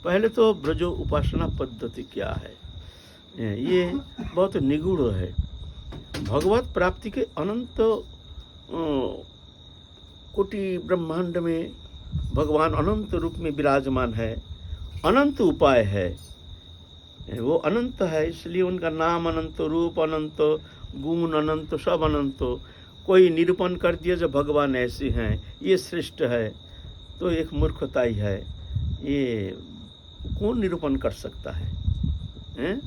पहले तो ब्रजो उपासना पद्धति क्या है, ये बहुत निगूढ़ है। भगवत प्राप्ति के अनंत कोटि ब्रह्मांड में भगवान अनंत रूप में विराजमान है, अनंत उपाय है, वो अनंत है, इसलिए उनका नाम अनंत, रूप अनंत, गुण अनंत, सब अनंत। कोई निरूपण कर दिया जो भगवान ऐसे हैं, ये श्रेष्ठ है, तो एक मूर्खता ही है। ये कौन निरूपण कर सकता है, हैं?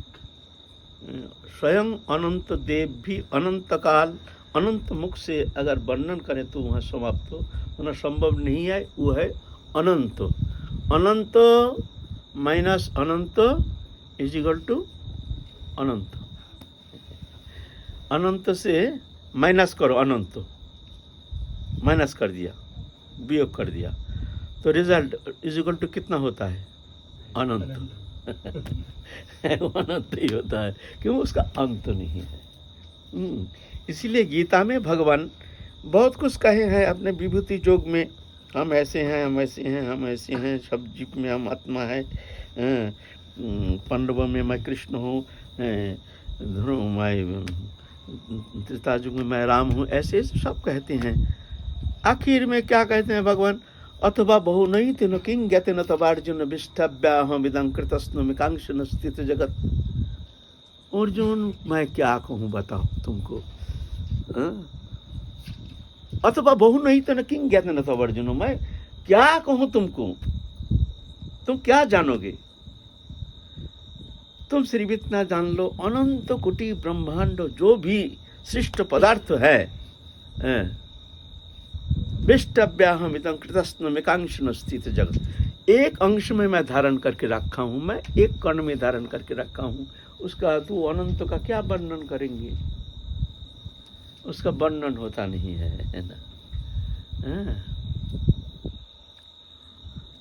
स्वयं अनंत देव भी अनंत काल अनंत मुख से अगर वर्णन करें तो वहाँ समाप्त होना संभव नहीं है। वो है अनंत। अनंत माइनस अनंत इज इक्वल टू अनंत। अनंत से माइनस करो, अनंत माइनस कर दिया, वियोग कर दिया, तो रिजल्ट इज इक्वल टू कितना होता है, अनंत। वो अनंत ही होता है, क्यों, उसका अंत नहीं है। इसीलिए गीता में भगवान बहुत कुछ कहे हैं अपने विभूति योग में, हम ऐसे हैं, हम ऐसे हैं, हम ऐसे हैं, सब जीव में हम आत्मा है, पांडवों में मैं कृष्ण हूँ, ध्रुव मैं त्रेता युग में मैं राम हूँ, ऐसे सब कहते हैं। आखिर में क्या कहते हैं भगवान, अथवा बहु नहीं तेन किंग ज्ञातेन तवार्जुन विष्ठव्याहम विदं कृतस्नु कांक्षन स्थित जगत। अर्जुन मैं क्या कहूँ बताओ तुमको, अथवा बहु नहीं तेन किंग ज्ञातेन तवार्जुन, मैं क्या कहूँ तुमको, तुम क्या जानोगे, तुम सिर्फ इतना जान लो, अनंत कोटि ब्रह्मांड जो भी सृष्ट पदार्थ है, विष्टव्याहम इदं कृतस्नु में कांक्षन स्थित जगत, एक अंश में मैं धारण करके रखा हूँ, मैं एक कण में धारण करके रखा हूँ, उसका तो अनंत का क्या वर्णन करेंगे, उसका वर्णन होता नहीं है ना।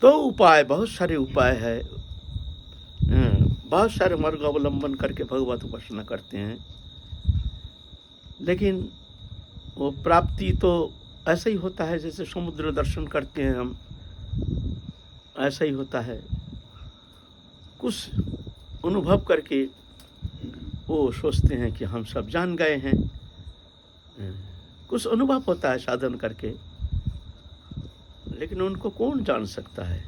तो उपाय, बहुत सारे उपाय है, बहुत सारे मार्ग अवलंबन करके भगवत उपासना करते हैं, लेकिन वो प्राप्ति तो ऐसा ही होता है जैसे समुद्र दर्शन करते हैं हम, ऐसा ही होता है। कुछ अनुभव करके वो सोचते हैं कि हम सब जान गए हैं, कुछ अनुभव होता है साधन करके, लेकिन उनको कौन जान सकता है,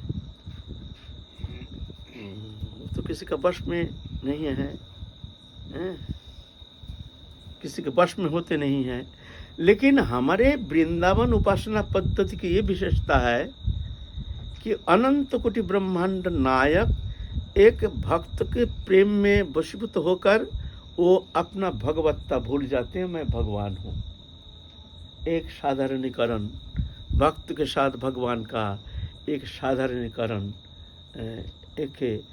तो किसी का वश में नहीं है, किसी के वश में होते नहीं हैं। लेकिन हमारे वृंदावन उपासना पद्धति की ये विशेषता है कि अनंत कोटि ब्रह्मांड नायक एक भक्त के प्रेम में वशीभूत होकर वो अपना भगवत्ता भूल जाते हैं, मैं भगवान हूँ। एक साधारणीकरण, भक्त के साथ भगवान का एक साधारणीकरण, एक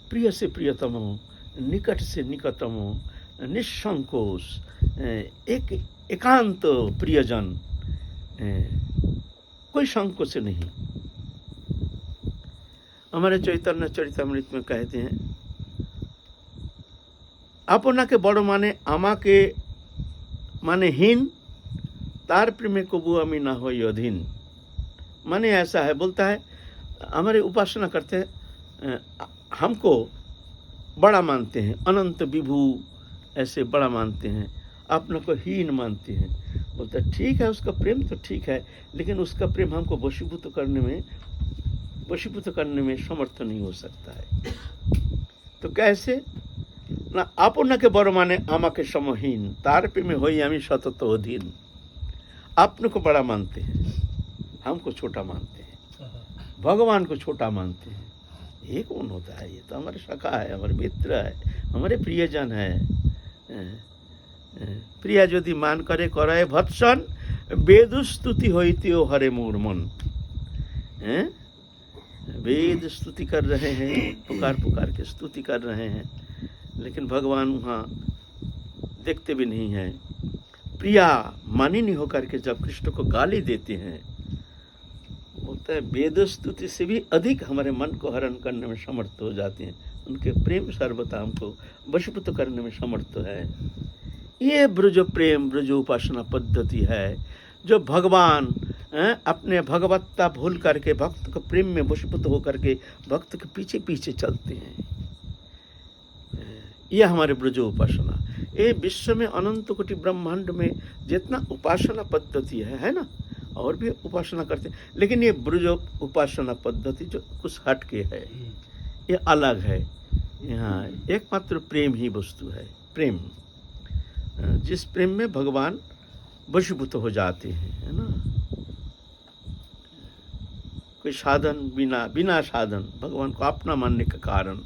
प्रिय से प्रियतम, निकट से निकटतम, निसंकोच, एक एकांत प्रियजन, कोई संकोच नहीं। हमारे चैतन्य चरितमृत में कहते हैं, अपना के बड़ माने आमा के माने हीन, तार प्रेमे कबू अमी ना हो अधीन। माने ऐसा है, बोलता है हमारे उपासना करते हैं, हमको बड़ा मानते हैं, अनंत विभू ऐसे बड़ा मानते हैं, अपने को हीन मानते हैं। बोलता है ठीक है, उसका प्रेम तो ठीक है, लेकिन उसका प्रेम हमको वशीभूत करने में समर्थ नहीं हो सकता है। तो कैसे ना, अपना के बड़ माने आमा के समहीन, तार प्रेमे होई आमी सतत अधीन। अपने को बड़ा मानते हैं, हमको छोटा मानते हैं, भगवान को छोटा मानते हैं। ये कौन होता है, ये तो हमारे सखा है, हमारे मित्र है, हमारे प्रियजन है। प्रिया यदि मान करे कराए भत्सन, वेद स्तुति होती हो हरे मोर मन। वेद स्तुति कर रहे हैं, पुकार के स्तुति कर रहे हैं, लेकिन भगवान वहाँ देखते भी नहीं हैं। प्रिया मानी नहीं होकर के जब कृष्ण को गाली देते हैं, बोलता है वेद स्तुति से भी अधिक हमारे मन को हरण करने में समर्थ हो जाते हैं, उनके प्रेम सर्वथा हमको वशीभूत करने में समर्थ है। ये ब्रज प्रेम, ब्रज उपासना पद्धति है। जो भगवान अपने भगवत्ता भूल करके भक्त के प्रेम में वशीभूत होकर के भक्त के पीछे पीछे चलते हैं। यह हमारे ब्रज उपासना। ये विश्व में अनंत कोटि ब्रह्मांड में जितना उपासना पद्धति है ना, और भी उपासना करते हैं, लेकिन ये ब्रज उपासना पद्धति जो कुछ हट के है, ये अलग है। यहाँ एकमात्र प्रेम ही वस्तु है। प्रेम, जिस प्रेम में भगवान वशीभूत हो जाते हैं, है ना। कोई साधन बिना साधन भगवान को अपना मानने का कारण,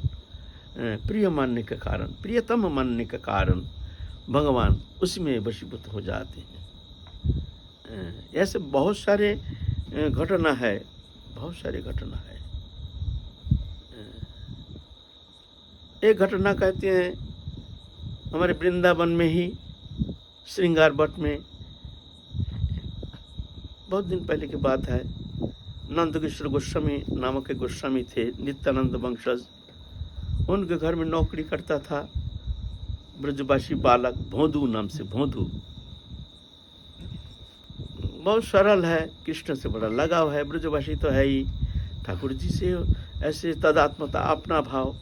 प्रिय मानने का कारण, प्रियतम मानने का कारण भगवान उसमें वशीभूत हो जाते हैं। ऐसे बहुत सारे घटना है, बहुत सारी घटना है। एक घटना कहते हैं हमारे वृंदावन में ही श्रृंगार वट में, बहुत दिन पहले की बात है। नंदकिशोर गोस्वामी नामक एक गोस्वामी थे, नित्यानंद वंशज। उनके घर में नौकरी करता था ब्रजवासी बालक भोंदू नाम से। भोंदू बहुत सरल है, कृष्ण से बड़ा लगाव है, ब्रजवासी तो है ही, ठाकुर जी से ऐसे तदात्मता, अपना भाव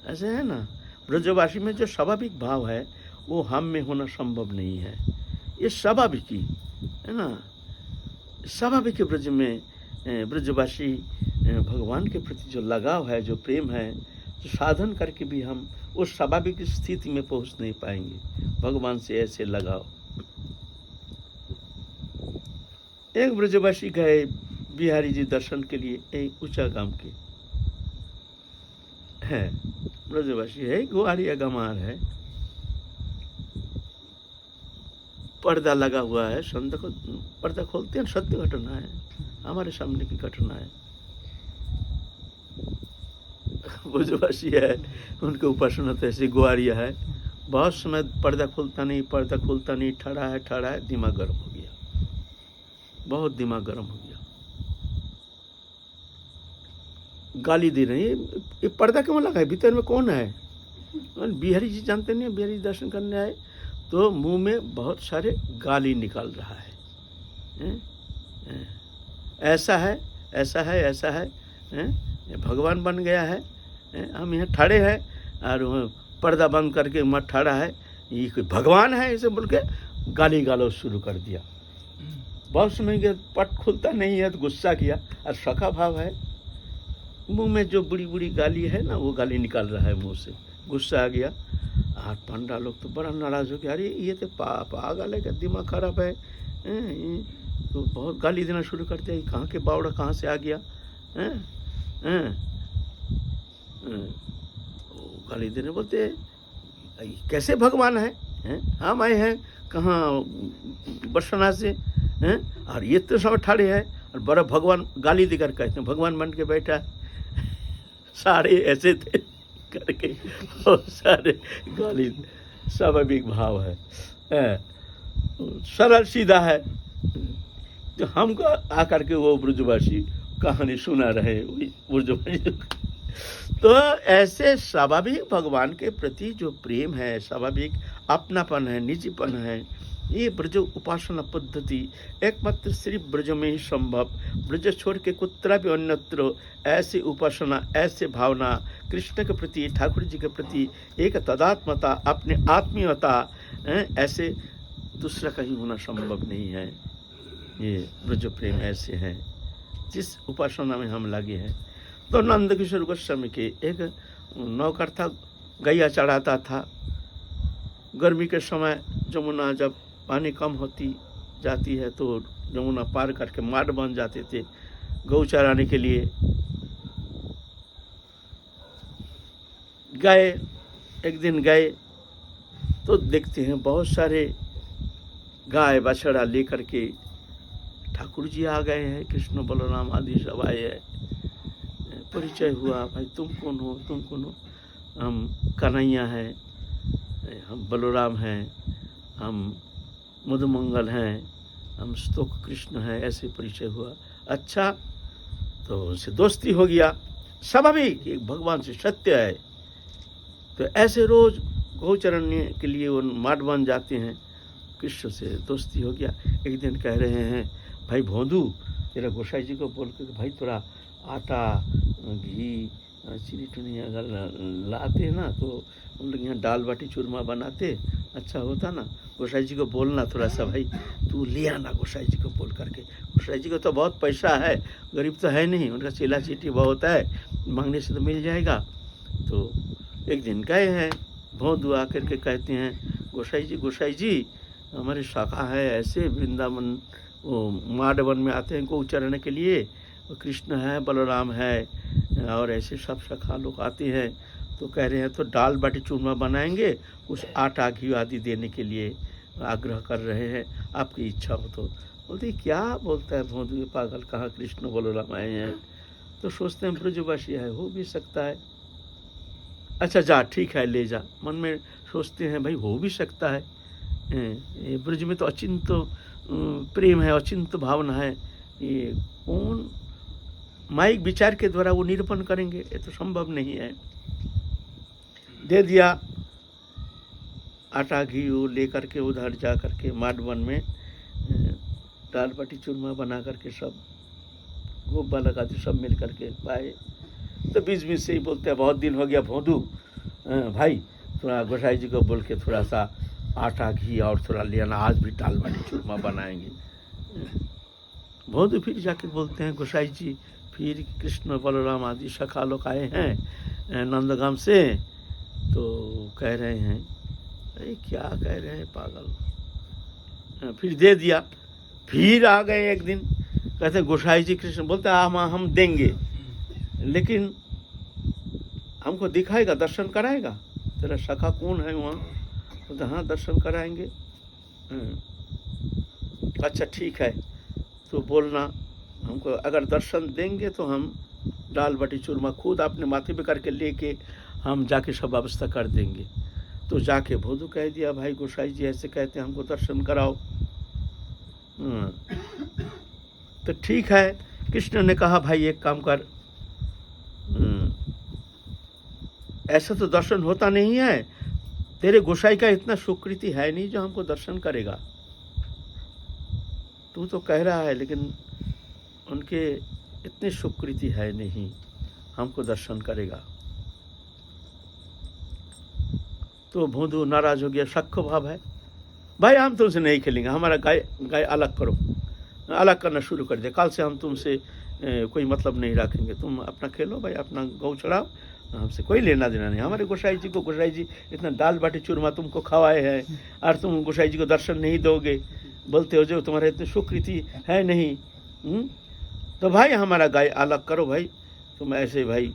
ऐसे है ना। ब्रजवासी में जो स्वाभाविक भाव है वो हम में होना संभव नहीं है। ये स्वाभाविक ही है ना, स्वाभाविक ब्रज में ब्रजवासी भगवान के प्रति जो लगाव है, जो प्रेम है, जो साधन करके भी हम उस स्वाभाविक स्थिति में पहुंच नहीं पाएंगे भगवान से ऐसे लगाव। एक ब्रजवासी गए बिहारी जी दर्शन के लिए, एक ऊंचा गांव के है, ब्रजवासी है, गुआरिया गमार है, पर्दा लगा हुआ है, संत को पर्दा खोलते हैं, सत्य घटना है, हमारे सामने की घटना है। ब्रजवासी है, उनके उपासना तो ऐसे गुआरिया है, बहुत समय पर्दा खोलता नहीं, ठड़ा है, दिमाग गर्म हो गया, बहुत दिमाग गर्म हो गया, गाली दे रही है, ये पर्दा क्यों लगा है, भीतर में कौन है। बिहारी जी जानते नहीं, बिहारी जी दर्शन करने आए तो मुंह में बहुत सारे गाली निकाल रहा है, ऐसा है, भगवान बन गया है, हम यहाँ ठड़े हैं और पर्दा बंद करके मत ठड़ा है, ये कोई भगवान है, इसे बोल के गाली गालोच शुरू कर दिया। बहुत समय के पट खुलता नहीं है तो गुस्सा किया, और सखा भाव है, मुंह में जो बुरी गाली है ना, वो गाली निकाल रहा है मुंह से, गुस्सा आ गया। और पंडा लोग तो बड़ा नाराज हो गया, अरे ये तो पागल है, क्या दिमाग खराब है, तो बहुत गाली देना शुरू कर दिया, कहाँ के बावड़ा कहाँ से आ गया, गाली देने बोलते कैसे भगवान है, हम आए हैं कहाँ बरसना से, और ये तो सब ठाड़े है, और बड़ा भगवान गाली देकर कहते हैं भगवान बन के बैठा है। सारे ऐसे थे करके और सारे गाली, स्वाभाविक भाव है, सरल सीधा है। तो हमको आकर के वो ब्रजवासी कहानी सुना रहे ब्रजवासी। तो ऐसे स्वाभाविक भगवान के प्रति जो प्रेम है, स्वाभाविक अपनापन है, निजीपन है, ये ब्रज उपासना पद्धति एकमात्र सिर्फ ब्रज में ही संभव। ब्रज छोड़ के कुत्रा भी अन्यत्र ऐसी उपासना, ऐसे भावना कृष्ण के प्रति, ठाकुर जी के प्रति एक तदात्मता, अपने आत्मीयता, ऐसे दूसरा कहीं होना संभव नहीं है। ये ब्रज प्रेम ऐसे है जिस उपासना में हम लगे हैं। तो नंदकिशोर गोस्वामी के एक नौकर था, गैया चढ़ाता था। गर्मी के समय जमुना जब पानी कम होती जाती है तो जमुना पार करके मार्ग बन जाते थे गौ चराने के लिए। गए, एक दिन गए तो देखते हैं बहुत सारे गाय बछड़ा लेकर के ठाकुर जी आ गए हैं, कृष्ण बलराम आदि सब आए हैं। परिचय हुआ, भाई तुम कौन हो, तुम कौन हो? हम कन्हैया हैं, हम बलराम हैं, हम मधुमंगल हैं, हम स्तोक कृष्ण हैं, ऐसे परिचय हुआ। अच्छा, तो उनसे दोस्ती हो गया, स्वाभाविक एक भगवान से सत्य है। तो ऐसे रोज गौ चराने के लिए वो मार्ग बन जाते हैं। कृष्ण से दोस्ती हो गया। एक दिन कह रहे हैं, भाई भोंदू, तेरा गोसाई जी को बोल के भाई थोड़ा आटा, घी, चीनी टूनी अगर लाते ना तो हम लोग यहाँ दाल बाटी चूरमा बनाते, अच्छा होता ना। गोसाई जी को बोलना थोड़ा सा, भाई तू ले आना गोसाई जी को बोल करके। गोसाई जी को तो बहुत पैसा है, गरीब तो है नहीं, उनका चीला चीटी बहुत है, मांगने से तो मिल जाएगा। तो एक दिन गए हैं, भोंदू आकर के कहते हैं, गोसाई जी हमारी शाखा है ऐसे, वृंदावन वो माडवन में आते हैं गौ चरण के लिए, कृष्ण है, बलराम है और ऐसे सब शाखा लोग आते हैं। तो कह रहे हैं तो दाल बाटी चूरमा बनाएंगे, कुछ आटा घी आदि देने के लिए आग्रह कर रहे हैं, आपकी इच्छा हो तो। बोलते क्या बोलता है भोंदू, ये पागल, कहाँ कृष्ण बलराम आए हैं। तो सोचते हैं ब्रजवासी है, हो भी सकता है, अच्छा जा ठीक है ले जा। मन में सोचते हैं भाई हो भी सकता है, ये ब्रज में तो अचिंत प्रेम है, अचिंत भावना है, ये कौन माइक विचार के द्वारा वो निरूपण करेंगे, ये तो संभव नहीं है। दे दिया आटा घी वो लेकर के उधर जा करके माडवन में दाल बाटी चूरमा बना करके सब गोबा लगा दी, सब मिल करके पाए। तो बीच बीच से ही बोलते हैं, बहुत दिन हो गया भोंदू, भाई थोड़ा गोसाई जी को बोल के थोड़ा सा आटा घी और थोड़ा ले आना, आज भी दाल बाटी चूरमा बनाएंगे। भोंदू फिर जाके बोलते हैं, गोसाई जी फिर कृष्ण बलराम आदि सखा लोग आए हैं नंदगाम से। तो कह रहे हैं, अरे क्या कह रहे हैं पागल। फिर दे दिया, फिर आ गए एक दिन, कहते हैं गोसाई जी कृष्ण, बोलते हम देंगे लेकिन हमको दिखाएगा, दर्शन कराएगा, तेरा सखा कौन है वहाँ। बोलते हाँ दर्शन कराएंगे। अच्छा ठीक है, तो बोलना हमको अगर दर्शन देंगे तो हम दाल बाटी चूरमा खुद अपने माथे पे करके लेके हम जाके सब व्यवस्था कर देंगे। तो जाके भोंदू कह दिया, भाई गोसाई जी ऐसे कहते हैं, हमको दर्शन कराओ। तो ठीक है, कृष्ण ने कहा, भाई एक काम कर, ऐसा तो दर्शन होता नहीं है, तेरे गोसाई का इतना सुकृति है नहीं जो हमको दर्शन करेगा। तू तो कह रहा है लेकिन उनके इतनी सुकृति है नहीं, हमको दर्शन करेगा। तो भोंदू नाराज हो गया, शक भाव है, भाई हम तुमसे नहीं खेलेंगे, हमारा गाय अलग करो, अलग करना शुरू कर दे, कल से हम तुमसे कोई मतलब नहीं रखेंगे, तुम अपना खेलो भाई, अपना गौ चढ़ाओ, हमसे कोई लेना देना नहीं। हमारे गोसाई जी को, गोसाई जी इतना दाल बाटी चूरमा तुमको खवाए हैं और तुम गोसाई जी को दर्शन नहीं दोगे, बोलते हो जो तुम्हारा इतनी सुकृति है नहीं। तो भाई हमारा गाय अलग करो भाई, तुम ऐसे भाई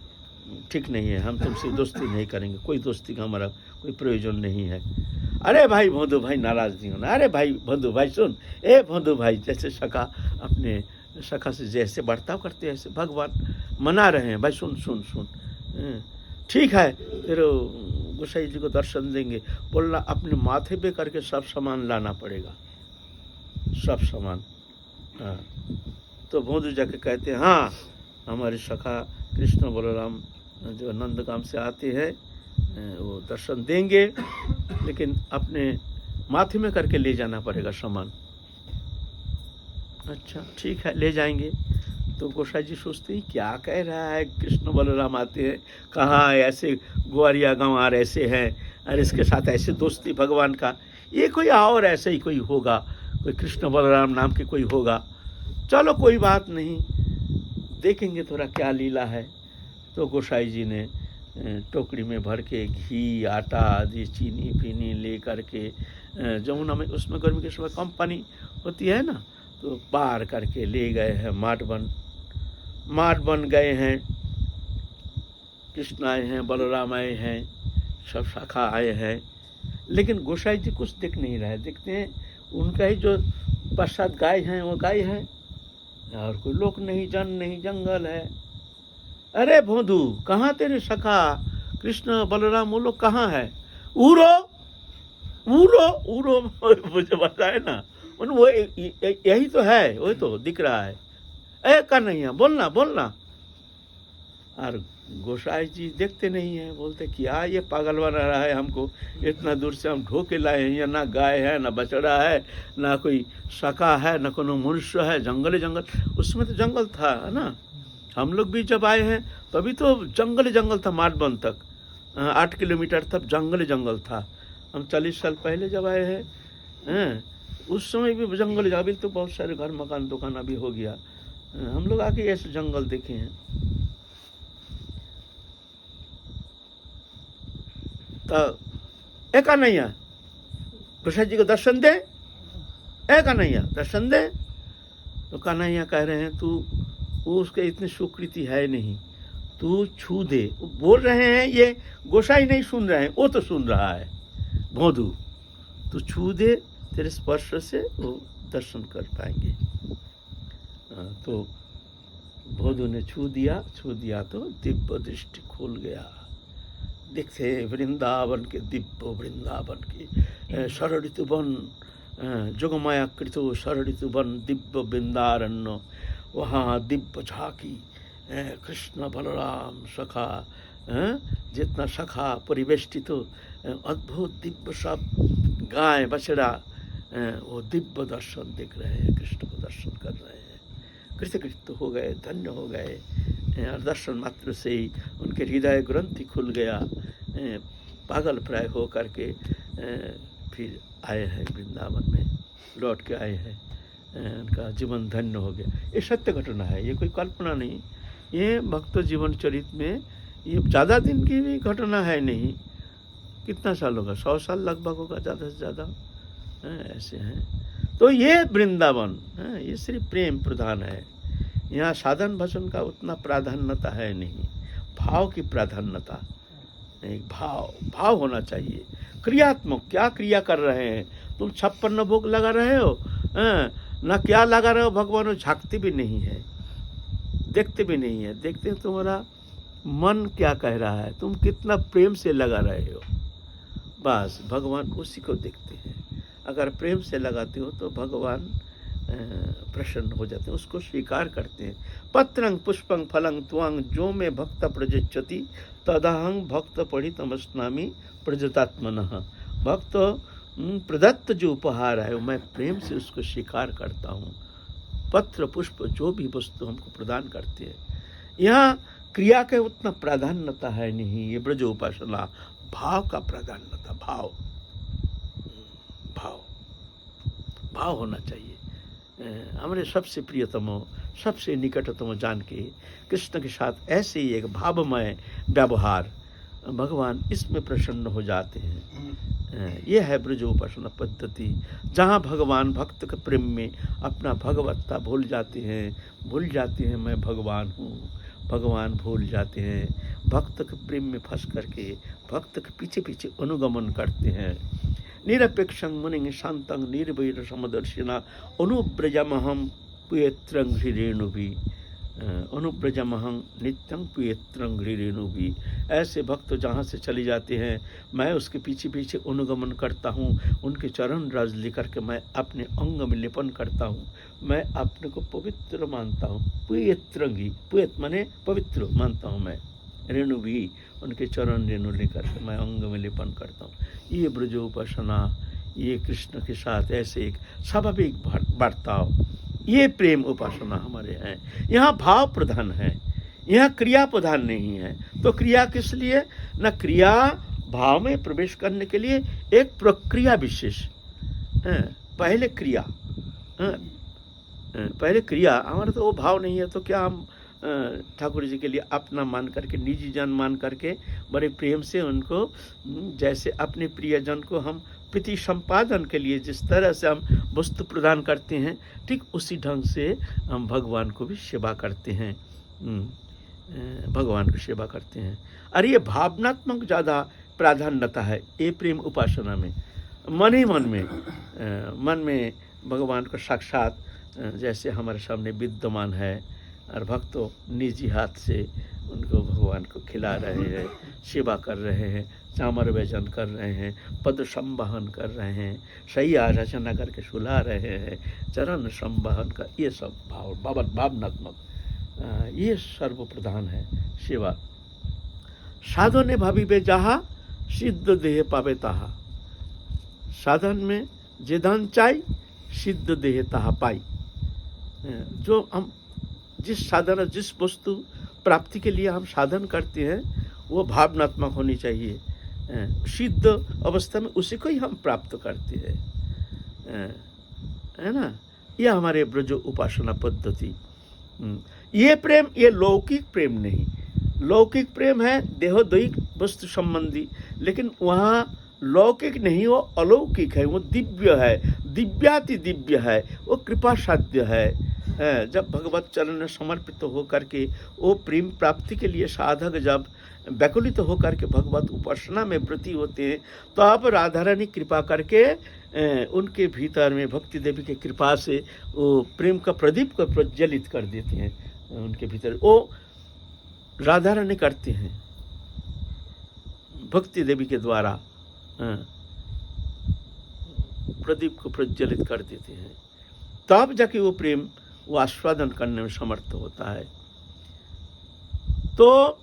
ठीक नहीं है, हम तुमसे दोस्ती नहीं करेंगे, कोई दोस्ती का हमारा कोई प्रयोजन नहीं है। अरे भाई भोंदू भाई नाराज नहीं होना, अरे भाई भोंदू भाई सुन, ए भोंदू भाई, जैसे सखा अपने सखा से जैसे बर्ताव करते हैं ऐसे भगवान मना रहे हैं, भाई सुन सुन सुन, ठीक है तेरे गोसाई जी को दर्शन देंगे, बोलना अपने माथे पे करके सब सामान लाना पड़ेगा, सब सामान। हाँ, तो भोंदू जाके कहते हैं, हाँ हमारे सखा कृष्ण बलराम जो नंदगाम से आते हैं वो दर्शन देंगे, लेकिन अपने माथे में करके ले जाना पड़ेगा सामान। अच्छा ठीक है, ले जाएंगे। तो गोसाई जी सोचते हैं क्या कह रहा है, कृष्ण बलराम आते हैं, कहाँ ऐसे ग्वारिया गंवार ऐसे हैं और इसके साथ ऐसे दोस्ती भगवान का, ये कोई और ऐसे ही कोई होगा, कोई कृष्ण बलराम नाम के कोई होगा, चलो कोई बात नहीं, देखेंगे थोड़ा क्या लीला है। तो गोसाई जी ने टोकरी में भर के घी आटा आदि चीनी पीनी ले करके जमुना में, उसमें गर्मी के समय कम पानी होती है ना, तो पार करके ले गए हैं माडवन गए हैं। कृष्ण आए हैं, बलराम आए हैं, सब शाखा आए हैं, लेकिन गोसाई जी कुछ दिख नहीं रहे। देखते हैं उनका ही जो पश्चात गाय हैं वो गाय हैं और कोई लोग नहीं, जन नहीं, जंगल है। अरे भोंदू कहाँ तेरे सखा कृष्ण बलराम वो लोग कहाँ है, उरो उरो उरो मुझे बताए ना, उन वो यही तो है, वही तो दिख रहा है, ए कन्हैया बोलना बोलना। और गोसाई जी देखते नहीं है, बोलते क्या ये पागल बना रहा है हमको, इतना दूर से हम ढो के लाए हैं, यहाँ ना गाय है ना बछड़ा है ना कोई शाखा है ना कोनो मनुष्य है, जंगल ही जंगल। उसमें तो जंगल था है ना, हम लोग भी जब आए हैं तभी तो जंगल ही जंगल था, माटबन तक 8 किलोमीटर तक जंगल ही जंगल था। हम 40 साल पहले जब आए हैं उस समय भी जंगल ही, अभी तो बहुत सारे घर मकान दुकान अभी हो गया। हम लोग आके ऐसे जंगल देखे हैं। तो ए कन्हैया गोसाई जी को दर्शन दे, ए कन्हैया दर्शन दे। तो कन्हैया कह रहे हैं तू, वो उसके इतनी स्वीकृति है नहीं, तू छू दे। वो बोल रहे हैं, ये गोसाई नहीं सुन रहे हैं, वो तो सुन रहा है भोदू, तू छू दे, तेरे स्पर्श से वो दर्शन कर पाएंगे। तो भोदू ने छू दिया तो दिव्य दृष्टि खुल गया। देखते वृंदावन के दिव्य, वृंदावन की षड़ वन, जोगमाया कृतो षड़ वन दिव्य वृंदारण्य, वहाँ दिव्य झांकी कृष्ण बलराम सखा, जितना सखा परिवेष्टित अद्भुत दिव्य सब गाय बछड़ा, वो दिव्य दर्शन देख रहे हैं, कृष्ण को दर्शन कर रहे हैं। कृतकृत्य हो गए, धन्य हो गए। और दर्शन मात्र से ही उनके हृदय ग्रंथि खुल गया, पागल प्राय हो करके फिर आए हैं वृंदावन में, लौट के आए हैं, उनका जीवन धन्य हो गया। ये सत्य घटना है, ये कोई कल्पना नहीं। ये भक्त जीवन चरित में ये ज़्यादा दिन की भी घटना है नहीं। कितना साल होगा, 100 साल लगभग होगा, ज़्यादा से ज़्यादा ऐसे हैं। तो ये वृंदावन ये सिर्फ प्रेम प्रधान है। यहाँ साधन भजन का उतना प्राधान्यता है नहीं, भाव की प्राधान्यता। एक भाव होना चाहिए, क्रियात्मक। क्या क्रिया कर रहे हैं तुम? 56 भोग लगा रहे हो ना, क्या लगा रहे हो? भगवान झांकते भी नहीं है, देखते भी नहीं है, देखते तुम्हारा मन क्या कह रहा है, तुम कितना प्रेम से लगा रहे हो, बस भगवान उसी को देखते हैं। अगर प्रेम से लगाते हो तो भगवान प्रसन्न हो जाते हैं, उसको स्वीकार करते हैं। पत्रंग पुष्पंग फलंग त्वांग जो में भक्त प्रजच्यति तदाहं भक्त पढ़ितमस्नामि प्रजतात्मनः। भक्त प्रदत्त जो उपहार है मैं प्रेम से उसको स्वीकार करता हूँ। पत्र पुष्प जो भी वस्तु हमको प्रदान करते हैं, यहाँ क्रिया के उतना प्राधान्यता है नहीं। ये ब्रज उपासना भाव का प्राधान्यता, भाव होना चाहिए। हमारे सबसे प्रियतम, सबसे निकटतम जान के कृष्ण के साथ ऐसे ही एक भावमय व्यवहार, भगवान इसमें प्रसन्न हो जाते हैं। ये है ब्रजोपासना पद्धति, जहाँ भगवान भक्त के प्रेम में अपना भगवत्ता भूल जाते हैं, मैं भगवान हूँ, भगवान भूल जाते हैं। भक्त के प्रेम में फंस करके भक्त के पीछे पीछे अनुगमन करते हैं। निरपेक्षं मुनिं शांतं निर्वैर समदर्शिना अनुव्रजमहं पुयत्रं हृरेणुभि, अनुव्रजमहं नित्यं पुयत्रं हृरेणुभि। ऐसे भक्त जहाँ से चले जाते हैं मैं उसके पीछे पीछे अनुगमन करता हूँ, उनके चरण रज लेकर के मैं अपने अंग में लेपन करता हूँ, मैं अपने को पवित्र मानता हूँ। पुयत्रं ही, पुयत माने पवित्र मानता हूँ मैं, रेणु भी उनके चरण रेणु लेकर के मैं अंग में लेपन करता हूँ। ये ब्रजोपासना, ये कृष्ण के साथ ऐसे एक स्वाभाविक बर्ताव, ये प्रेम उपासना हमारे हैं। यहाँ भाव प्रधान है, यहाँ क्रिया प्रधान नहीं है। तो क्रिया किस लिए? न क्रिया भाव में प्रवेश करने के लिए एक प्रक्रिया विशेष, पहले क्रिया, पहले क्रिया। हमारा तो वो भाव नहीं है, तो क्या हम ठाकुर जी के लिए अपना मान करके, निजी जन मान करके बड़े प्रेम से उनको, जैसे अपने प्रियजन को हम प्रीति संपादन के लिए जिस तरह से हम वस्तु प्रदान करते हैं, ठीक उसी ढंग से हम भगवान को भी सेवा करते हैं, भगवान की सेवा करते हैं। और ये भावनात्मक ज़्यादा प्राधान्यता है ये प्रेम उपासना में। मन ही मन में भगवान को साक्षात जैसे हमारे सामने विद्यमान है, और भक्तों निजी हाथ से उनको भगवान को खिला रहे हैं, सेवा कर रहे हैं, चामर व्यजन कर रहे हैं, पद संवाहन कर रहे हैं, शैया रचना करके सुला रहे हैं, चरण संवाहन का, ये सब भावनात्मक, ये सर्वप्रधान है सेवा। साधने भाविबे जाहा सिद्ध देहे पावे ताहा। साधन में जे दान चाई सिद्ध देहे ताहा पाई। जो हम जिस साधन जिस वस्तु प्राप्ति के लिए हम साधन करते हैं वो भावनात्मक होनी चाहिए। सिद्ध अवस्था में उसी को ही हम प्राप्त करते हैं, है ना। यह हमारे ब्रज उपासना पद्धति। ये प्रेम ये लौकिक प्रेम नहीं। लौकिक प्रेम है देहोदैहिक वस्तु संबंधी, लेकिन वहाँ लौकिक नहीं, वो अलौकिक है, वो दिव्य है, दिव्याति दिव्य है, वो कृपा साध्य है। जब भगवत चरण में समर्पित होकर के वो प्रेम प्राप्ति के लिए साधक जब व्याकुलित होकर के भगवत उपासना में व्रती होते हैं, तो अब राधा रानी कृपा करके उनके भीतर में भक्ति देवी की कृपा से वो प्रेम का प्रदीप को प्रज्वलित कर देते हैं। उनके भीतर वो राधा रानी करते हैं भक्ति देवी के द्वारा, प्रदीप को प्रज्वलित कर देते हैं। तब जाके वो प्रेम वो आस्वादन करने में समर्थ होता है। तो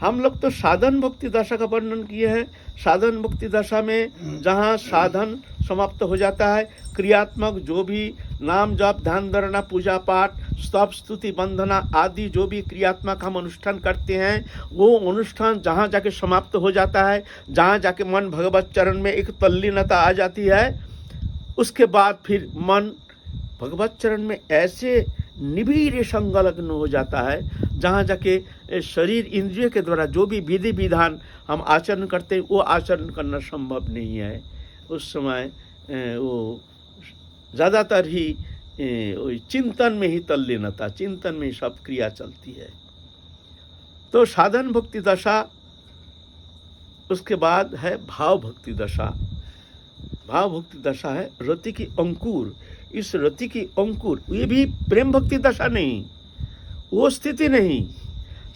हम लोग तो साधन भक्ति दशा का वर्णन किए हैं। साधन भक्ति दशा में जहाँ साधन समाप्त हो जाता है, क्रियात्मक जो भी नाम जप ध्यान धारणा पूजा पाठ स्तव स्तुति वंदना आदि जो भी क्रियात्मक हम अनुष्ठान करते हैं, वो अनुष्ठान जहाँ जाके समाप्त हो जाता है, जहाँ जाके मन भगवत चरण में एक तल्लीनता आ जाती है, उसके बाद फिर मन भगवत चरण में ऐसे निबिड़ संलग्न हो जाता है जहाँ जाके शरीर इंद्रिय के द्वारा जो भी विधि विधान हम आचरण करते हैं वो आचरण करना संभव नहीं है। उस समय वो ज़्यादातर ही चिंतन में ही तल्लीनता, चिंतन में ही सब क्रिया चलती है। तो साधन भक्ति दशा, उसके बाद है भाव भक्ति दशा। भाव भक्ति दशा है रति की अंकुर। इस रति की अंकुर ये भी प्रेम भक्ति दशा नहीं, वो स्थिति नहीं।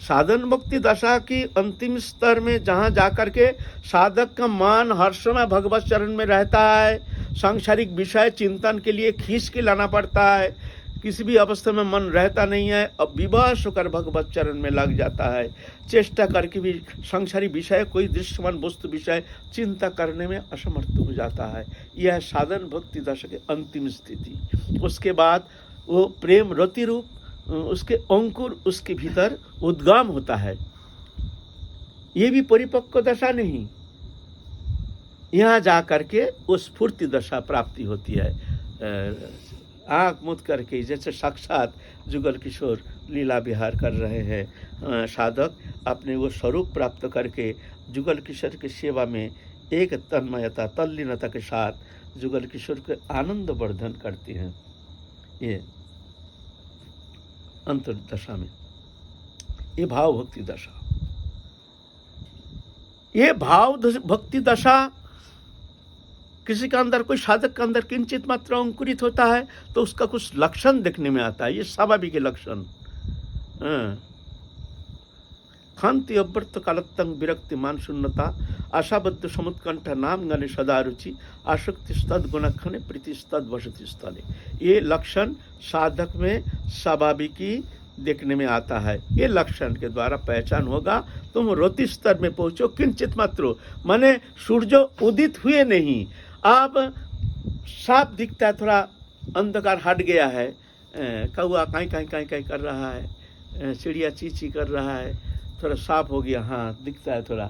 साधन भक्ति दशा की अंतिम स्तर में जहाँ जाकर के साधक का मन हर समय भगवत चरण में रहता है, सांसारिक विषय चिंतन के लिए खींच के लाना पड़ता है, किसी भी अवस्था में मन रहता नहीं है, अब विवश होकर भगवत चरण में लग जाता है, चेष्टा करके भी संसारी विषय कोई दृश्यमान वस्तु विषय चिंता करने में असमर्थ हो जाता है। यह साधन भक्ति दशा की अंतिम स्थिति। उसके बाद वो प्रेम रति रूप उसके अंकुर उसके भीतर उद्गम होता है। ये भी परिपक्व दशा नहीं, यहाँ जा करके वो स्फूर्ति दशा प्राप्ति होती है। आँख मूंद करके जैसे साक्षात जुगल किशोर लीला विहार कर रहे हैं साधक, अपने वो स्वरूप प्राप्त करके जुगल किशोर की सेवा में एक तन्मयता तल्लीनता के साथ जुगल किशोर के आनंद वर्धन करते हैं। ये अंतर्दशा में ये भाव भक्ति दशा। ये भाव भक्ति दशा किसी का अंदर, कोई साधक का अंदर किंचित मात्र अंकुरित होता है तो उसका कुछ लक्षण देखने में आता है। ये स्वाभाविक लक्षण। खांति अव्यर्थ कालत्तंग विरक्ति मान शून्यता आशाबद्ध समुत्कंठ नाम गणे सदा रुचि आसक्ति स्तद गुणक्षणे प्रीति स्तद वसति स्थले। ये लक्षण साधक में स्वाभाविकी देखने में आता है। ये लक्षण के द्वारा पहचान होगा। तुम रति स्तर में पहुंचो किंचित मात्र, माने सूर्य उदित हुए नहीं, अब साफ दिखता है, थोड़ा अंधकार हट गया है, कौआ काई काई काई काई कर रहा है, चिड़िया ची ची कर रहा है, थोड़ा साफ हो गया, हाँ दिखता है थोड़ा।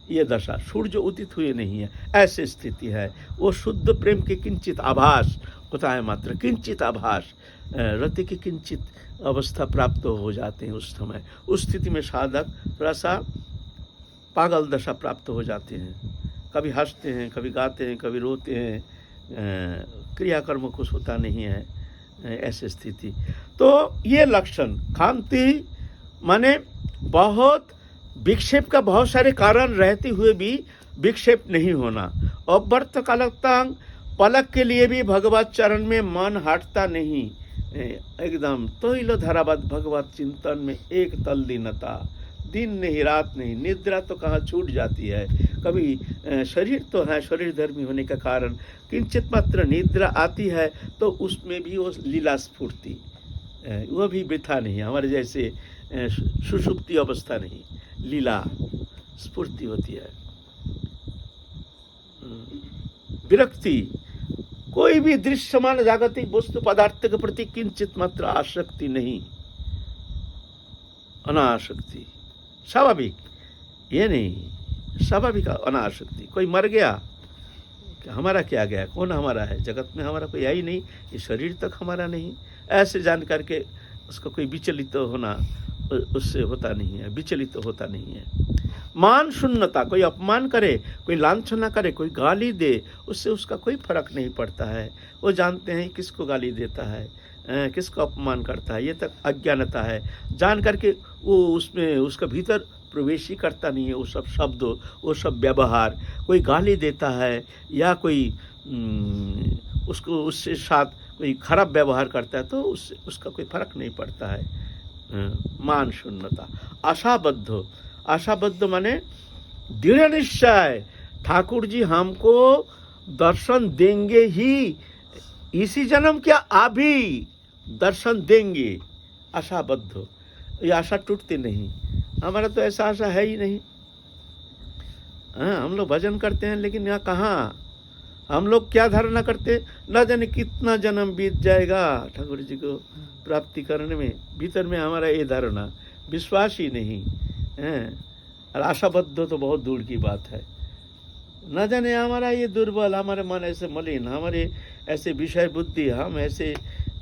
ये दशा सूर्य उदित हुए नहीं है, ऐसी स्थिति है। वो शुद्ध प्रेम के किंचित आभास होता है, मात्र किंचित आभास, रति की किंचित अवस्था प्राप्त हो जाते हैं उस समय। उस स्थिति में साधक थोड़ा सा पागल दशा प्राप्त हो जाते हैं, कभी हंसते हैं, कभी गाते हैं, कभी रोते हैं, क्रियाकर्म कुछ होता नहीं है, ऐसी स्थिति। तो ये लक्षण खांति माने बहुत विक्षेप का बहुत सारे कारण रहते हुए भी विक्षेप नहीं होना। अव्यर्थ कालत्तंग पलक के लिए भी भगवत चरण में मन हटता नहीं, एकदम तैल धारावत भगवत चिंतन में एक तल्लीनता, दिन नहीं रात नहीं, निद्रा तो कहाँ छूट जाती है। कभी शरीर तो है, शरीर धर्मी होने के कारण किंचित मात्र निद्रा आती है तो उसमें भी वो लीला स्फूर्ति, वो भी वृथा नहीं, हमारे जैसे सुषुप्ति अवस्था नहीं, लीला स्फूर्ति होती है, विरक्ति, कोई भी दृश्यमान जागतिक वस्तु पदार्थ के प्रति किंचित मात्र आसक्ति नहीं, अनासक्ति, स्वाभाविक, ये नहीं, स्वाभाविक अनासक्ति। कोई मर गया, हमारा क्या गया, कौन हमारा है, जगत में हमारा कोई है ही नहीं, ये शरीर तक हमारा नहीं, ऐसे जान करके उसका कोई विचलित होना उससे होता नहीं है, विचलित होता नहीं है। मान शून्यता, कोई अपमान करे, कोई लांछना करे, कोई गाली दे, उससे उसका कोई फर्क नहीं पड़ता है। वो जानते हैं किसको गाली देता है, किसको अपमान करता है, ये तक अज्ञानता है। जान करके वो उसमें उसका भीतर प्रवेश ही करता नहीं है। वो सब शब्द, वो सब व्यवहार, कोई गाली देता है या कोई उसको उससे साथ कोई खराब व्यवहार करता है तो उससे उसका कोई फर्क नहीं पड़ता है। मान शून्यता। आशाबद्ध, आशाबद्ध माने दृढ़ निश्चय, ठाकुर जी हमको दर्शन देंगे ही, इसी जन्म क्या अभी दर्शन देंगे। आशाबद्ध, ये आशा टूटती नहीं। हमारा तो ऐसा आशा है ही नहीं। हाँ, हम लोग भजन करते हैं लेकिन यहाँ कहाँ, हम लोग क्या धारणा करते, न जाने कितना जन्म बीत जाएगा ठाकुर जी को प्राप्ति करने में। भीतर में हमारा ये धारणा, विश्वास ही नहीं है। और आशाबद्ध तो बहुत दूर की बात है। न जाने हमारा ये दुर्बल, हमारे मन ऐसे मलिन, हमारे ऐसे विषय बुद्धि, हम ऐसे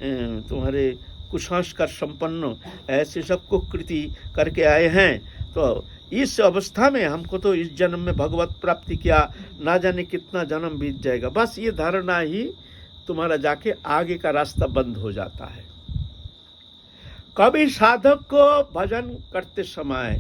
तुम्हारे कुसंस्कार संपन्न, ऐसे सब कुकृति करके आए हैं। तो इस अवस्था में हमको तो इस जन्म में भगवत प्राप्ति क्या, ना जाने कितना जन्म बीत जाएगा। बस ये धारणा ही तुम्हारा जाके आगे का रास्ता बंद हो जाता है। कभी साधक को भजन करते समय,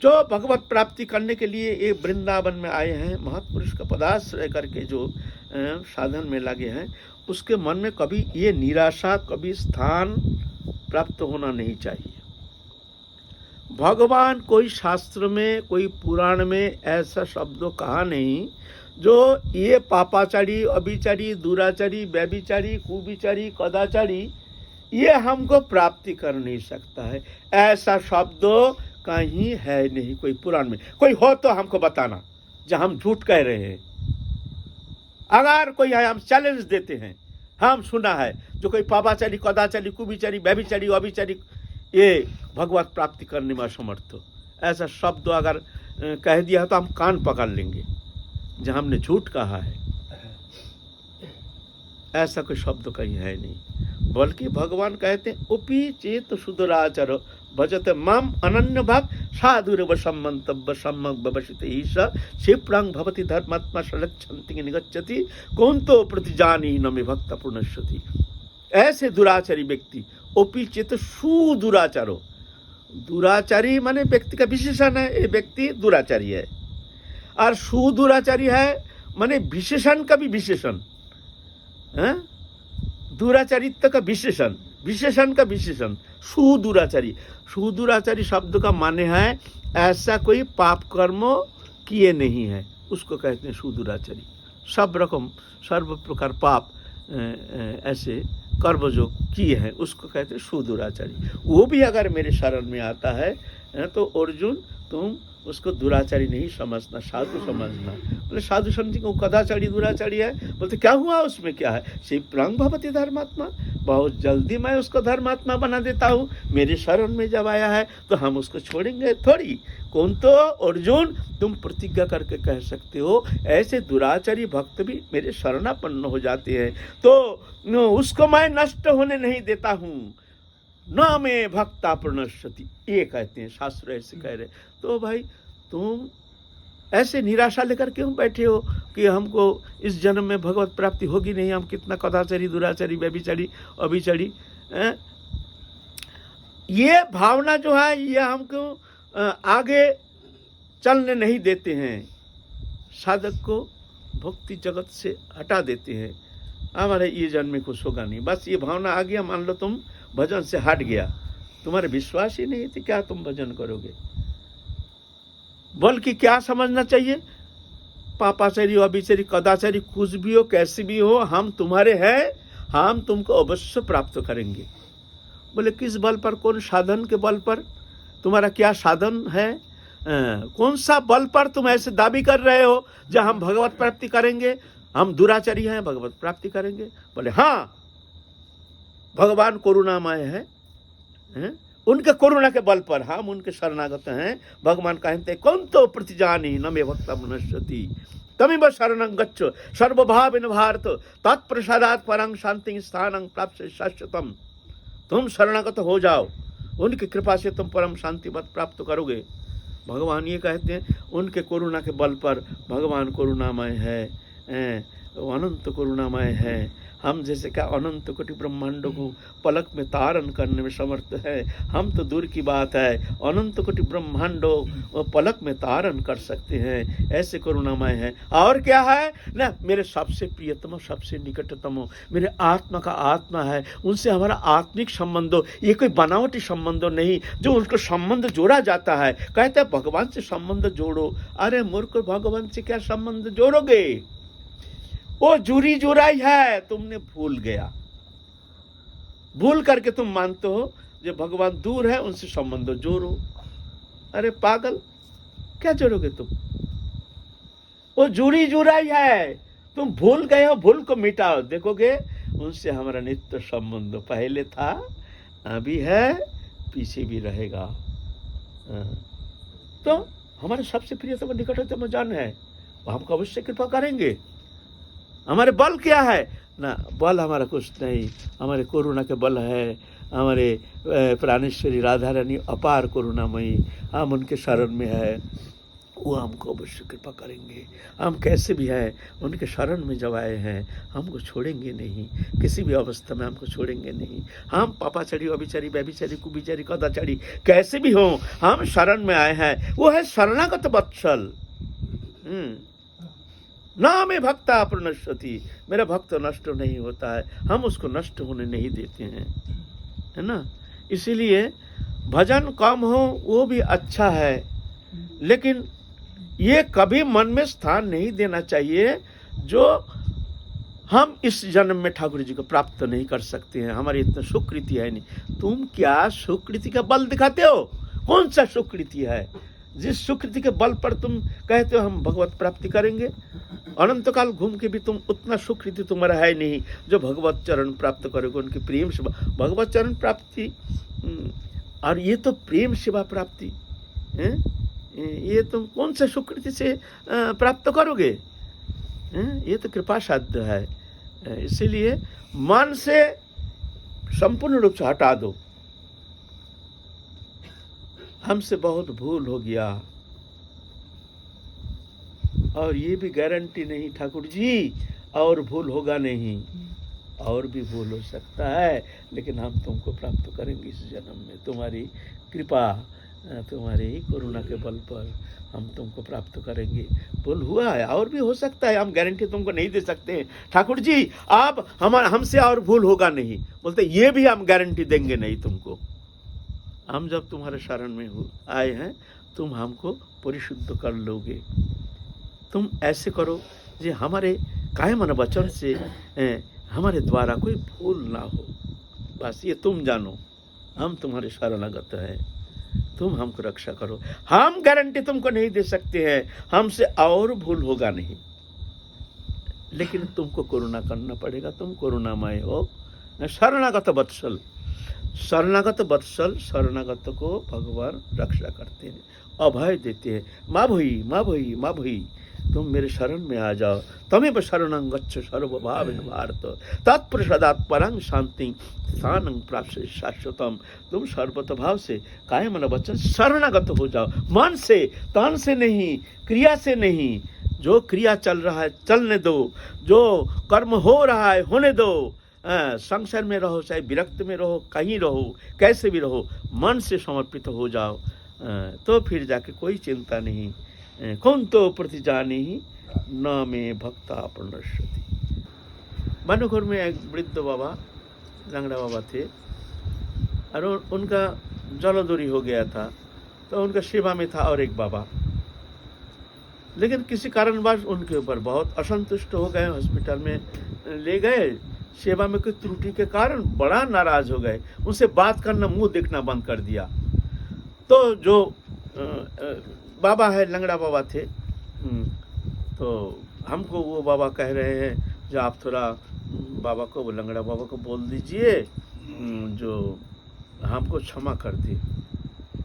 जो भगवत प्राप्ति करने के लिए ये वृंदावन में आए हैं, महापुरुष का पदाश्रय करके जो साधन में लगे हैं, उसके मन में कभी ये निराशा, कभी स्थान प्राप्त होना नहीं चाहिए। भगवान कोई शास्त्र में, कोई पुराण में ऐसा शब्द कहा नहीं जो ये पापाचारी, अभिचारी, दुराचारी, व्यभिचारी, कुविचारी, कदाचारी ये हमको प्राप्ति कर नहीं सकता है। ऐसा शब्द कहीं है नहीं कोई पुराण में। कोई हो तो हमको बताना जहाँ हम झूठ कह रहे हैं। अगर कोई है, हम चैलेंज देते हैं, हम सुना है जो कोई पापाचारी, कदाचारी, कुविचारी, व्यभिचारी, अभिचारी ये भगवत प्राप्ति करने में असमर्थ हो, ऐसा शब्द अगर कह दिया तो हम कान पकड़ लेंगे जहाँ हमने झूठ कहा है। ऐसा कोई शब्द कहीं है नहीं। बल्कि भगवान कहते हैं उपी चेत सुदुराचर भजत माम अनन्य भाग साधुरव सम्मंतव्य सम्मक भवसित ईश क्षिप्रंग भवति धर्मात्मा सलक्षंति निगच्छति कौंतो प्रतिजानी न मे भक्त पुनश्यति। ऐसे दुराचारी व्यक्ति, उपी चेत सुदुराचारो, दुराचारी माने व्यक्ति का विशेषण है, ये व्यक्ति दुराचारी है। और सुदुराचारी है माने विशेषण का भी विशेषण, दुराचारित्व का विशेषण, विशेषण का विशेषण। सुदुराचारी, सुदुराचारी शब्द का माने है ऐसा कोई पाप कर्म किए नहीं है, उसको कहते हैं सुदुराचारी। सब रकम सर्व प्रकार पाप ऐसे कर्म जो किए हैं उसको कहते हैं सुदुराचारी। वो भी अगर मेरे शरण में आता है तो अर्जुन तुम उसको दुराचारी नहीं समझना, साधु समझना। बोले साधु समझी को कदाचारी दुराचारी है, बोलते क्या हुआ उसमें क्या है, क्षिप्रंग भवति धर्मात्मा, बहुत जल्दी मैं उसको धर्मात्मा बना देता हूँ। मेरे शरण में जब आया है तो हम उसको छोड़ेंगे थोड़ी। कौन तो अर्जुन तुम प्रतिज्ञा करके कह सकते हो ऐसे दुराचारी भक्त भी मेरे शरणापन्न हो जाते हैं तो उसको मैं नष्ट होने नहीं देता हूँ। न में भक्ता प्रणश्यति, ये कहते हैं शास्त्र, ऐसे कह रहे। तो भाई तुम ऐसे निराशा लेकर क्यों बैठे हो कि हमको इस जन्म में भगवत प्राप्ति होगी नहीं, हम कितना कदाचारी, दुराचारी, व्यभिचारी, अभिचारी। ये भावना जो है ये हमको आगे चलने नहीं देते हैं, साधक को भक्ति जगत से हटा देते हैं। हमारे ये जन्म में कुछ होगा नहीं, बस ये भावना आ गया, मान लो तुम भजन से हट गया, तुम्हारे विश्वास ही नहीं थी, क्या तुम भजन करोगे। बल्कि क्या समझना चाहिए, पापाचारी, अभिचारी, कदाचारी, कुछ भी हो, कैसे भी हो, हम तुम्हारे हैं, हम तुमको अवश्य प्राप्त करेंगे। बोले किस बल पर, कौन साधन के बल पर, तुम्हारा क्या साधन है कौन सा बल पर तुम ऐसे दाबी कर रहे हो जो हम भगवत प्राप्ति करेंगे, हम दुराचारी हैं भगवत प्राप्ति करेंगे? बोले हाँ, भगवान करुणामय है, उनके करुणा के बल पर हम उनके शरणागत हैं। भगवान कहते हैं कौन तो प्रतिजानी न मे भक्ता मनुष्यति तमेव शरणं गच्छ सर्वभावेन भारत तत्प्रसादात् परं शांति स्थानं प्राप्त शाश्वतम। तुम शरणागत हो जाओ, उनकी कृपा से तुम परम शांति पद प्राप्त करोगे। भगवान ये कहते हैं उनके करुणा के बल पर भगवान करुणामय है, अनंत करुणामय है। हम जैसे क्या अनंत कोटि ब्रह्मांडों को पलक में तारण करने में समर्थ है। हम तो दूर की बात है, अनंत कोटि ब्रह्मांडों पलक में तारण कर सकते हैं, ऐसे करुणामय है। और क्या है ना, मेरे सबसे प्रियतम, सबसे निकटतम, मेरे आत्मा का आत्मा है, उनसे हमारा आत्मिक संबंध हो, ये कोई बनावटी संबंध नहीं जो उनको संबंध जोड़ा जाता है। कहते हैं भगवान से संबंध जोड़ो। अरे मूर्ख, भगवान से क्या संबंध जोड़ोगे? वो जुरी जुराई है, तुमने भूल गया, भूल करके तुम मानते हो जो भगवान दूर है, उनसे संबंध जोड़ो। अरे पागल, क्या जोड़ोगे तुम? वो जुरी जुराई है, तुम भूल गए हो, भूल को मिटाओ। देखोगे उनसे हमारा नित्य संबंध पहले था, अभी है, पीछे भी रहेगा। तो हमारे सबसे प्रियतम निकटतम जन है, वो हमको अवश्य कृपा करेंगे। हमारे बल क्या है ना, बल हमारा कुछ नहीं, हमारे करुणा के बल है। हमारे प्राणेश्वरी राधा रानी अपार करुणामयी, हम उनके शरण में है, वो हमको अवश्य कृपा करेंगे। हम कैसे भी हैं, उनके शरण में जब आए हैं, हमको छोड़ेंगे नहीं, किसी भी अवस्था में हमको छोड़ेंगे नहीं। हम पापाचारी, अभिचारी, व्यभिचारी, कुभिचारी, कदाचारी कैसे भी हों, हम शरण में आए हैं। वो है शरणागत वत्सल। ना में भक्ता प्रणश्यति, मेरा भक्त नष्ट नहीं होता है, हम उसको नष्ट होने नहीं देते हैं, है ना। इसीलिए भजन कम हो वो भी अच्छा है, लेकिन ये कभी मन में स्थान नहीं देना चाहिए जो हम इस जन्म में ठाकुर जी को प्राप्त नहीं कर सकते हैं। हमारी इतना सुकृति है नहीं। तुम क्या सुकृति का बल दिखाते हो? कौन सा सुकृति है जिस सुकृति के बल पर तुम कहते हो हम भगवत प्राप्ति करेंगे? अनंत काल घूम के भी तुम उतना सुकृति तुम्हारा है नहीं जो भगवत चरण प्राप्त करोगे, उनके प्रेम सेवा, भगवत चरण प्राप्ति। और ये तो प्रेम सेवा प्राप्ति है, ये तुम कौन सा सुकृति से प्राप्त करोगे? ये तो कृपा साध्य है। इसीलिए मन से संपूर्ण रूप से हटा दो। हमसे बहुत भूल हो गया, और ये भी गारंटी नहीं ठाकुर जी और भूल होगा नहीं, और भी भूल हो सकता है, लेकिन हम तुमको प्राप्त करेंगे इस जन्म में। तुम्हारी कृपा, तुम्हारी करुणा के बल पर हम तुमको प्राप्त करेंगे। भूल हुआ है, और भी हो सकता है, हम गारंटी तुमको नहीं दे सकते ठाकुर जी आप हमसे और भूल होगा नहीं। बोलते ये भी हम गारंटी देंगे नहीं तुमको। हम जब तुम्हारे शरण में आए हैं, तुम हमको परिशुद्ध कर लोगे। तुम ऐसे करो जे हमारे कायम मन वचन से हमारे द्वारा कोई भूल ना हो, बस ये तुम जानो। हम तुम्हारे शरणागत हैं, तुम हमको रक्षा करो। हम गारंटी तुमको नहीं दे सकते हैं, हमसे और भूल होगा नहीं, लेकिन तुमको करुणा करना पड़ेगा। तुम करुणामय हो। शरणागत वत्सल, शरणागत वत्सल, शरणागत को भगवान रक्षा करते हैं, अभय देते हैं। माँ भई, माँ भई, माँ भई, तुम मेरे शरण में आ जाओ। तमेव शरणं गच्छ सर्वभावेन भारत तत्प्रसादात् परं शांति स्थानं प्राप्त शाश्वतम। तुम सर्वत भाव से कायम मन वचन शरणागत हो जाओ, मन से, तन से नहीं, क्रिया से नहीं। जो क्रिया चल रहा है चलने दो, जो कर्म हो रहा है होने दो। संसार में रहो, चाहे विरक्त में रहो, कहीं रहो, कैसे भी रहो, मन से समर्पित हो जाओ, तो फिर जाके कोई चिंता नहीं। कौन तो प्रतिजानी न में भक्ता प्रणश्यति। भानुखोर में एक वृद्ध बाबा, लंगड़ा बाबा थे, और उनका जलदोरी हो गया था, तो उनका सेवा में था और एक बाबा, लेकिन किसी कारणवश उनके ऊपर बहुत असंतुष्ट हो गए। हॉस्पिटल में ले गए, सेवा में कोई त्रुटि के कारण बड़ा नाराज हो गए, उनसे बात करना, मुंह देखना बंद कर दिया। तो जो बाबा है, लंगड़ा बाबा थे। तो हमको वो बाबा कह रहे हैं जो आप थोड़ा बाबा को, वो लंगड़ा बाबा को बोल दीजिए जो हमको क्षमा कर दे,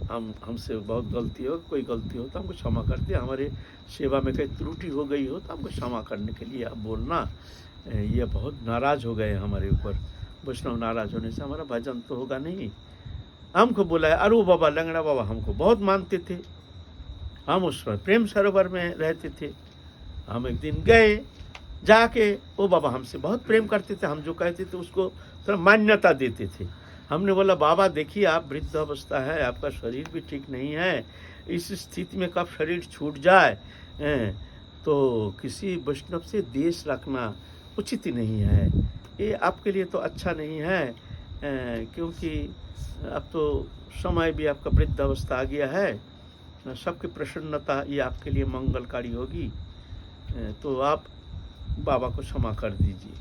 हमसे बहुत गलती हो, कोई गलती हो तो हमको क्षमा कर दे, हमारे सेवा में कहीं त्रुटि हो गई हो तो हमको क्षमा करने के लिए आप बोलना। ये बहुत नाराज़ हो गए हमारे ऊपर। वैष्णव नाराज़ होने से हमारा भजन तो होगा नहीं। हमको बोला है। और वो बाबा, लंगड़ा बाबा हमको बहुत मानते थे। हम उस पर प्रेम सरोवर में रहते थे। हम एक दिन गए, जाके वो बाबा हमसे बहुत प्रेम करते थे। हम जो कहते थे उसको थोड़ा मान्यता देते थे। हमने बोला बाबा देखिए आप वृद्ध अवस्था है, आपका शरीर भी ठीक नहीं है, इस स्थिति में कब शरीर छूट जाए तो किसी वैष्णव से देश रखना उचित नहीं है, ये आपके लिए तो अच्छा नहीं है, क्योंकि अब तो समय भी आपका वृद्ध अवस्था आ गया है, सबकी प्रसन्नता ये आपके लिए मंगलकारी होगी, तो आप बाबा को क्षमा कर दीजिए।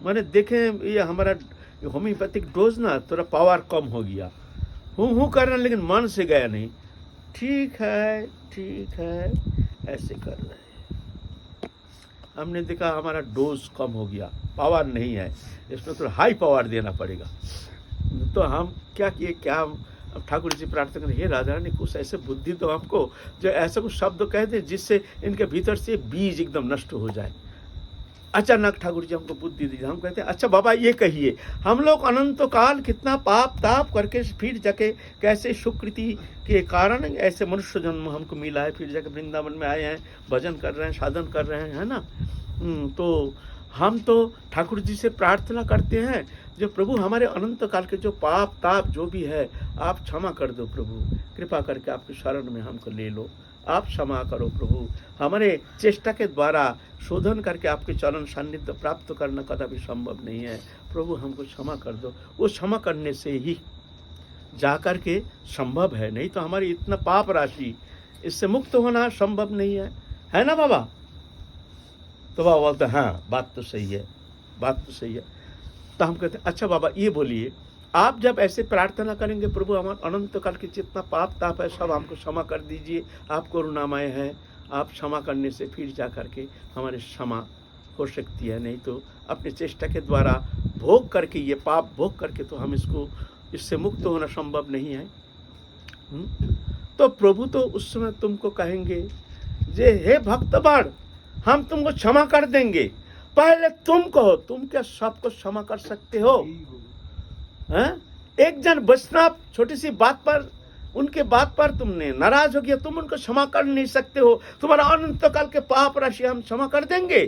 मैंने देखे ये हमारा होम्योपैथिक डोज ना थोड़ा पावर कम हो गया। हूँ कर रहे, लेकिन मन से गया नहीं। ठीक है ऐसे कर रहे हैं। हमने देखा हमारा डोज कम हो गया, पावर नहीं है, इसमें थोड़ा हाई पावर देना पड़ेगा। तो हम क्या किए, क्या अब ठाकुर जी प्रार्थना करें, हे राधा रानी कुछ ऐसे बुद्धि तो हमको जो ऐसा कुछ शब्द कह दे जिससे इनके भीतर से बीज एकदम नष्ट हो जाए। अचानक ठाकुर जी हमको बुद्धि दी। हम कहते हैं अच्छा बाबा ये कहिए, हम लोग अनंत काल कितना पाप ताप करके फिर जाके कैसे सुकृति के कारण ऐसे मनुष्य जन्म हमको मिला है, फिर जाके वृंदावन में आए हैं, भजन कर रहे हैं, साधन कर रहे हैं, है ना। तो हम तो ठाकुर जी से प्रार्थना करते हैं जो प्रभु हमारे अनंत काल के जो पाप ताप जो भी है आप क्षमा कर दो प्रभु, कृपा करके आपके शरण में हमको ले लो, आप क्षमा करो प्रभु। हमारे चेष्टा के द्वारा शोधन करके आपके चरण सान्निध्य प्राप्त करना कदापि संभव नहीं है, प्रभु हमको क्षमा कर दो। वो क्षमा करने से ही जा कर के संभव है, नहीं तो हमारी इतना पाप राशि इससे मुक्त होना संभव नहीं है ना बाबा। तो बाबा बोलते हाँ बात तो सही है, बात तो सही है। तो हम कहते अच्छा बाबा ये बोलिए, आप जब ऐसे प्रार्थना करेंगे प्रभु हमारे अनंत काल के जितना पाप ताप है सब हमको क्षमा कर दीजिए, आप करुणामय हैं, आप क्षमा करने से फिर जा करके हमारे क्षमा हो सकती है, नहीं तो अपने चेष्टा के द्वारा भोग करके ये पाप भोग करके तो हम इससे मुक्त होना संभव नहीं है। तो प्रभु तो उस समय तुमको कहेंगे जे हे भक्तगण हम तुमको क्षमा कर देंगे, पहले तुम कहो तुम क्या सबको क्षमा कर सकते हो? एक जन वैष्णव छोटी सी बात पर, उनके बात पर तुमने नाराज हो गया, तुम उनको क्षमा कर नहीं सकते हो, तुम्हारा अनंत काल के पाप राशि हम क्षमा कर देंगे,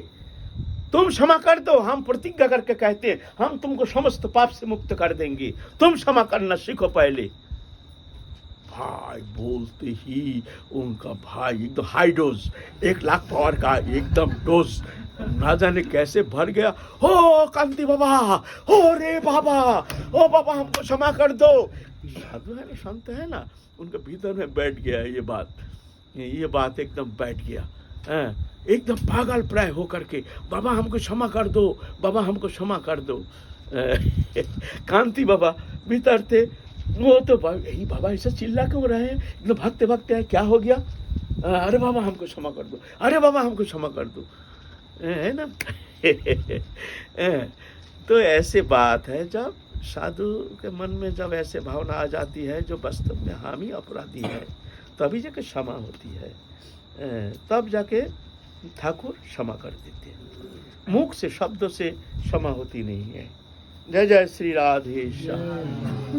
तुम क्षमा कर दो। हम प्रतिज्ञा करके कहते हैं हम तुमको समस्त पाप से मुक्त कर देंगे, तुम क्षमा करना सीखो पहले। भाई बोलते ही उनका भाई एकदम हाई डोज 1 लाख पावर का एकदम डोज ना जाने कैसे भर गया। हो कांति बाबा, हो रे बाबा, ओ बाबा हमको क्षमा कर दो। साधु है ना, संत है ना, उनके भीतर में बैठ गया ये बात एकदम बैठ गया, एकदम पागल प्राय होकर के बाबा हमको क्षमा कर दो, बाबा हमको क्षमा कर दो। कांति बाबा भीतर थे, वो तो यही बाबा ऐसा चिल्ला क्यों रहे हैं, एकदम भागते भागते हैं, क्या हो गया? अरे बाबा हमको क्षमा कर दो, अरे बाबा हमको क्षमा कर दो, है ना। तो ऐसे बात है जब साधु के मन में जब ऐसे भावना आ जाती है जो वास्तव में हम ही अपराधी है, तभी जाके क्षमा होती है, तब जाके ठाकुर क्षमा कर देते हैं। मुख से शब्दों से क्षमा होती नहीं है। जय जय श्री राधे श्याम।